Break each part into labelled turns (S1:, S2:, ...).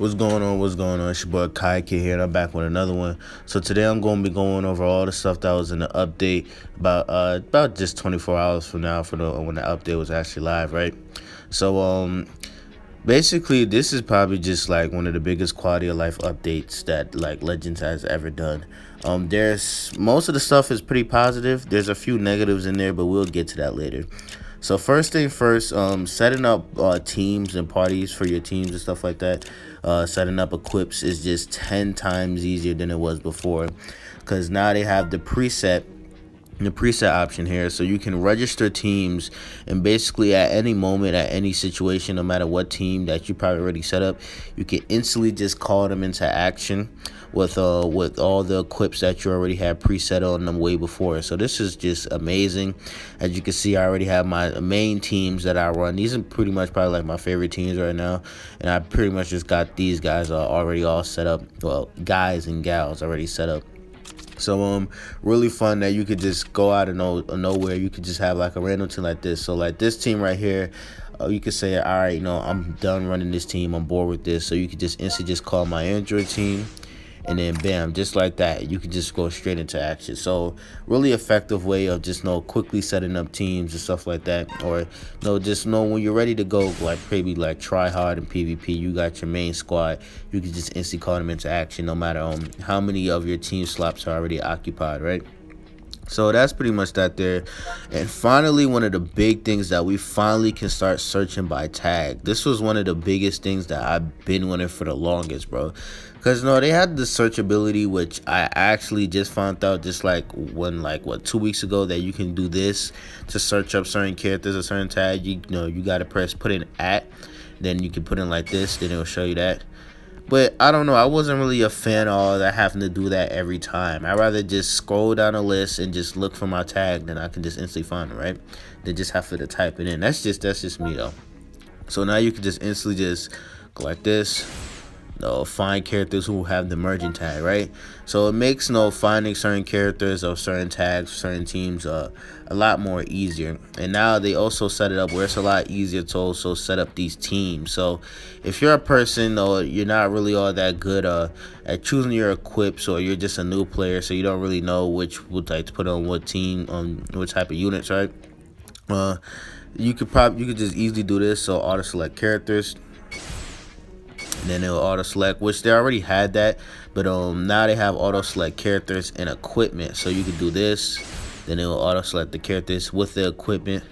S1: What's going on? What's going on? It's your boy Kai Kid here, and I'm back with another one. So today I'm going to be going over all the stuff that was in the update about just 24 hours from now for the when the update was actually live, right? So basically this is probably just like one of the biggest quality of life updates that like Legends has ever done. There's most of the stuff is pretty positive. There's a few negatives in there, but we'll get to that later. So first thing first, setting up teams and parties for your teams and stuff like that. Setting up equips is just 10 times easier than it was before, because now they have the preset option here, so you can register teams, and basically at any moment, at any situation, no matter what team that you probably already set up, you can instantly just call them into action with all the equips that you already had preset on them way before. So this is just amazing. As you can see, I already have my main teams that I run. These are pretty much probably like my favorite teams right now, and I pretty much just got these guys already all set up. Well, guys and gals already set up. So really fun that you could just go out of nowhere. You could just have like a random team like this. So like this team right here, you could say, all right, I'm done running this team. I'm bored with this. So you could just instantly just call my Android team, and then bam, just like that, you can just go straight into action. So really effective way of just quickly setting up teams and stuff like that. Or just know when you're ready to go, like maybe like try hard in PvP, you got your main squad, you can just instantly call them into action no matter how many of your team slots are already occupied, right? So that's pretty much that there. And finally, one of the big things that we finally can start searching by tag. This was one of the biggest things that I've been wanting for the longest, bro. Because they had the searchability, which I actually just found out just like 2 weeks ago, that you can do this to search up certain characters or certain tag. You gotta put in at, then you can put in like this, then it'll show you that. But I don't know. I wasn't really a fan of all that, having to do that every time. I'd rather just scroll down a list and just look for my tag, then I can just instantly find it, right? Then just have to type it in. That's just me though. So now you can just instantly just go like this. Find characters who have the merging tag, right? So it makes finding certain characters or certain tags, certain teams a lot more easier. And now they also set it up where it's a lot easier to also set up these teams. So if you're a person or you're not really all that good at choosing your equips, or you're just a new player, so you don't really know which type to put on what team, on what type of units, right? You could just easily do this. So auto select characters, and then it'll auto select, which they already had that, but now they have auto select characters and equipment. So you can do this, then it will auto select the characters with the equipment,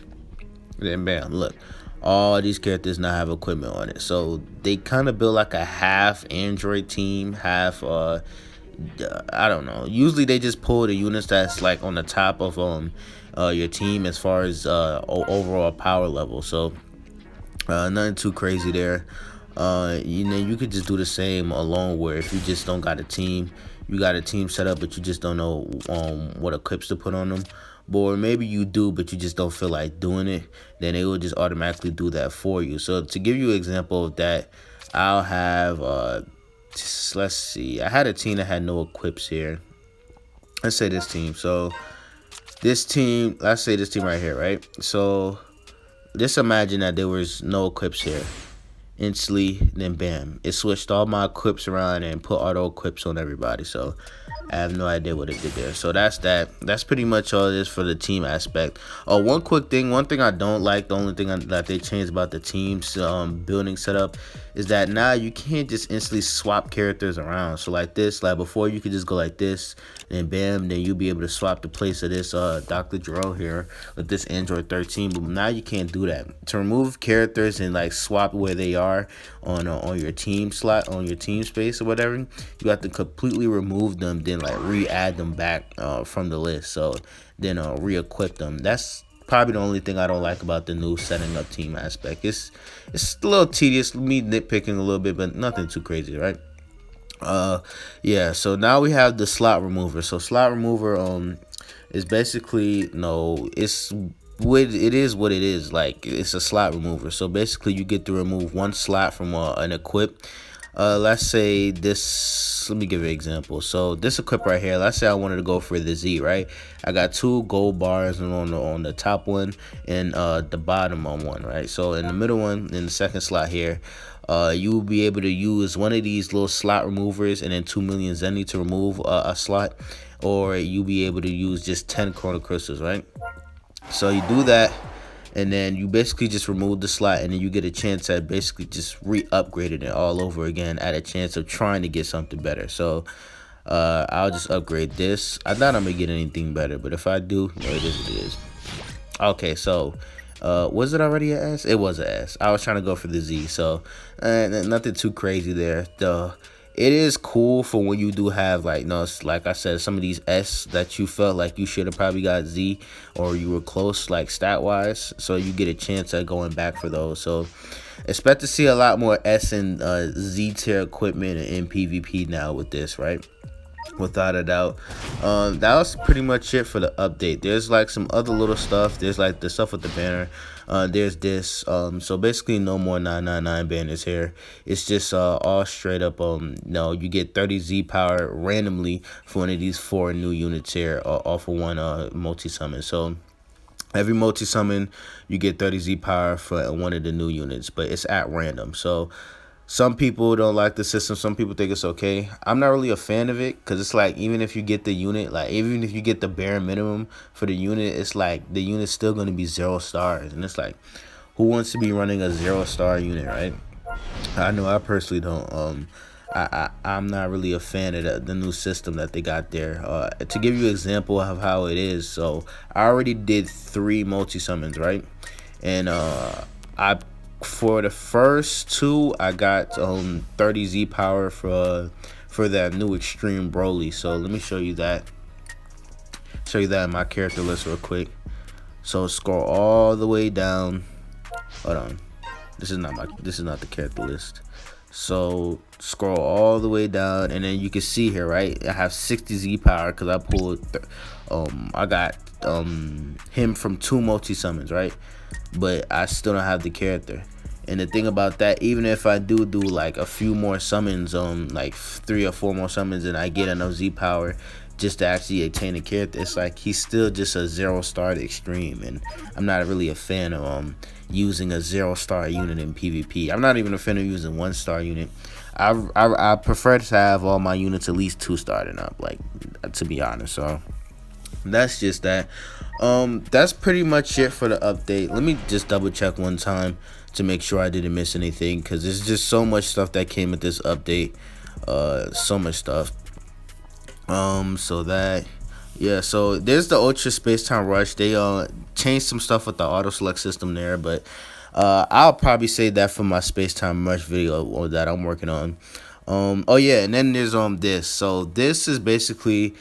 S1: then bam, look, all these characters now have equipment on it. So they kind of build like a half Android team, half I don't know, usually they just pull the units that's like on the top of your team as far as overall power level. So nothing too crazy there. You could just do the same alone, where if you just don't got a team, you got a team set up, but you just don't know what equips to put on them. Or maybe you do, but you just don't feel like doing it, then it will just automatically do that for you. So to give you an example of that, I'll have, let's see, I had a team that had no equips here. Let's say this team. So let's say this team right here, right? So just imagine that there was no equips here. Instantly, then bam, it switched all my equips around and put auto equips on everybody. So I have no idea what it did there. So that's pretty much all it is for the team aspect. One thing I don't like, the only thing that they changed about the team's building setup, is that now you can't just instantly swap characters around. So like this, like before, you could just go like this, and bam, then you'll be able to swap the place of this Dr. Gero here with this Android 13. But now you can't do that. To remove characters and like swap where they are on your team slot, on your team space or whatever, you have to completely remove them, then like re-add them back from the list. So then re-equip them. That's probably the only thing I don't like about the new setting up team aspect. It's a little tedious, me nitpicking a little bit, but nothing too crazy, right? Yeah, so now we have the slot remover. So slot remover is basically, it is what it is. Like, it's a slot remover. So basically you get to remove one slot from an equip. let's say this, let me give you an example. So this equip right here, let's say I wanted to go for the Z, right? I got 2 gold bars on the top one and the bottom on one, right? So in the middle one, in the second slot here, you will be able to use one of these little slot removers and then 2 million zenny to remove a slot, or you'll be able to use just 10 chrono crystals, right? So you do that, and then you basically just remove the slot, and then you get a chance at basically just re-upgrading it all over again at a chance of trying to get something better. So I'll just upgrade this. I doubt I'm gonna get anything better, but if I do, you know, it is what it is. Okay, so was it already an S? It was an S. I was trying to go for the Z, so nothing too crazy there. It is cool for when you do have, like, no, like I said, some of these S that you felt like you should have probably got Z, or you were close, like, stat wise, so you get a chance at going back for those. So expect to see a lot more S and Z tier equipment in PvP now with this, right? Without a doubt. That was pretty much it for the update. There's like some other little stuff. There's like the stuff with the banner. There's this. So basically no more 999 banners here. It's just all straight up no, you get 30 Z power randomly for one of these 4 new units here, off of one multi summon. So every multi summon you get 30 Z power for one of the new units, but it's at random. So some people don't like the system. Some people think it's okay. I'm not really a fan of it, because it's like, even if you get the unit, like even if you get the bare minimum for the unit, it's like the unit's still going to be 0 stars. And it's like, who wants to be running a 0-star unit, right? I know I personally don't. I'm not really a fan of the new system that they got there. To give you an example of how it is, so I already did 3 multi summons, right? And I for the first 2, I got 30 Z power for that new extreme Broly. So let me show you that. Show you that in my character list real quick. So scroll all the way down. Hold on. This is not the character list. So scroll all the way down, and then you can see here, right? I have 60 Z power because I pulled I got him from 2 multi summons, right? But I still don't have the character. And the thing about that, even if I do like a few more summons, like 3 or 4 more summons, and I get enough Z power just to actually attain a character, it's like he's still just a 0-star extreme, and I'm not really a fan of using a 0-star unit in PvP. I'm not even a fan of using 1-star unit. I prefer to have all my units at least 2-star and up, like, to be honest. So that's just that. That's pretty much it for the update. Let me just double check one time to make sure I didn't miss anything, because there's just so much stuff that came with this update. So much stuff. So that, yeah, so there's the Ultra Space Time Rush. They changed some stuff with the auto select system there, but I'll probably say that for my Space Time Rush video that I'm working on. Oh yeah, and then there's this. So this is basically,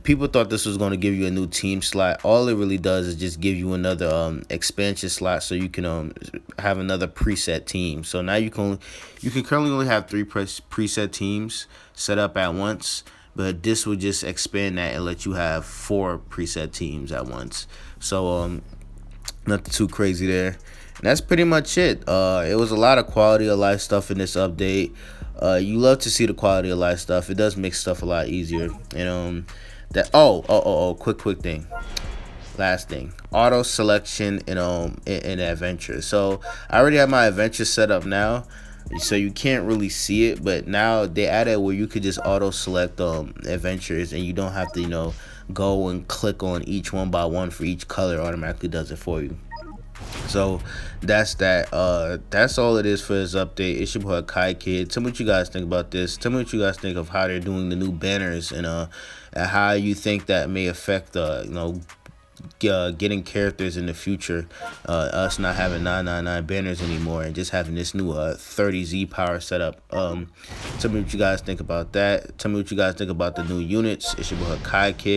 S1: people thought this was going to give you a new team slot. All it really does is just give you another expansion slot, so you can have another preset team. So now you can currently only have 3 preset teams set up at once, but this will just expand that and let you have 4 preset teams at once. So nothing too crazy there. And that's pretty much it. It was a lot of quality of life stuff in this update. You love to see the quality of life stuff. It does make stuff a lot easier. And that quick thing. Last thing, auto selection in adventure. So I already have my adventure set up now, so you can't really see it, but now they added where you could just auto select adventures, and you don't have to go and click on each one by one for each color. It automatically does it for you. So that's that. That's all it is for this update. It's your boy Kai Kid. Tell me what you guys think about this. Tell me what you guys think of how they're doing the new banners, and how you think that may affect getting characters in the future. Us not having 999 banners anymore, and just having this new 30 Z power setup. Tell me what you guys think about that. Tell me what you guys think about the new units. It's your boy Kai Kid.